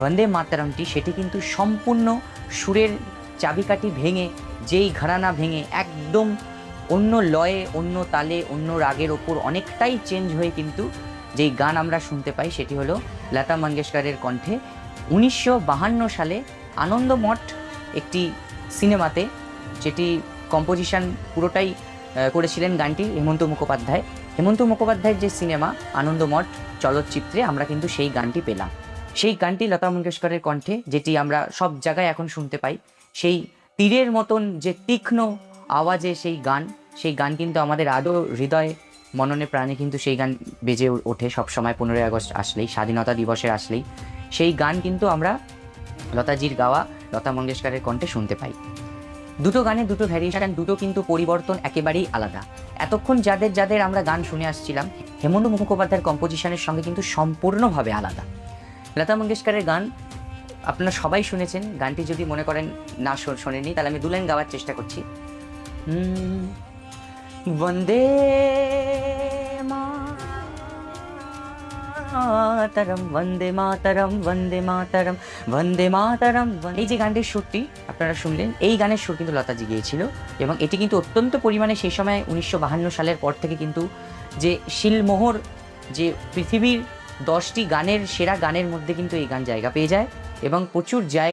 বন্দে মাতরমটি সেটি কিন্তু সম্পূর্ণ সুরের চাবিকাঠি ভেঙে, যেই ঘরানা ভেঙে একদম অন্য লয়ে, অন্য তালে, অন্য রাগের ওপর অনেকটাই চেঞ্জ হয়ে কিন্তু যেই গান আমরা শুনতে পাই সেটি হলো লতা মঙ্গেশকরের কণ্ঠে 1952 সালে আনন্দমঠ একটি সিনেমাতে, যেটি কম্পোজিশন পুরোটাই করেছিলেন গানটি হেমন্ত মুখোপাধ্যায়। হেমন্ত মুখোপাধ্যায়ের যে সিনেমা আনন্দমঠ চলচ্চিত্রে আমরা কিন্তু সেই গানটি পেলাম। সেই গানটি লতা মঙ্গেশকরের কণ্ঠে, যেটি আমরা সব জায়গায় এখন শুনতে পাই। সেই তীরের মতন যে তীক্ষ্ণ আওয়াজে সেই গান কিন্তু আমাদের আদৌ হৃদয় মননে প্রাণে কিন্তু সেই গান বেজে ওঠে সবসময়। 15ই আগস্ট আসলেই, স্বাধীনতা দিবসে আসলেই সেই গান কিন্তু আমরা লতাজির গাওয়া, লতা মঙ্গেশকরের কণ্ঠে শুনতে পাই। দুটো গানে দুটো ভ্যারিয়েশন, দুটো কিন্তু পরিবর্তন একেবারেই আলাদা। এতক্ষণ যাদের যাদের আমরা গান শুনে আসছিলাম, হেমন্ত মুখোপাধ্যায়ের কম্পোজিশনের সঙ্গে কিন্তু সম্পূর্ণভাবে আলাদা। লতা মঙ্গেশকরের গান আপনারা সবাই শুনেছেন। গানটি যদি মনে করেন না শোনেননি, তাহলে আমি 2 লাইন গাওয়ার চেষ্টা করছি। বন্দে মাতরম, বন্দে মাতরম, বন্দে মাতরম, বন্দে মাতরম। এই যে গানটির সুরটি আপনারা শুনলেন, এই গানের সুর কিন্তু লতাজি গিয়েছিল, এবং এটি কিন্তু অত্যন্ত পরিমাণে সেই সময় 1952 সালের পর থেকে কিন্তু যে শিলমোহর, যে পৃথিবীর 10টি গানের সেরা গানের মধ্যে কিন্তু এই গান জায়গা পেয়ে যায়, এবং প্রচুর জায়গা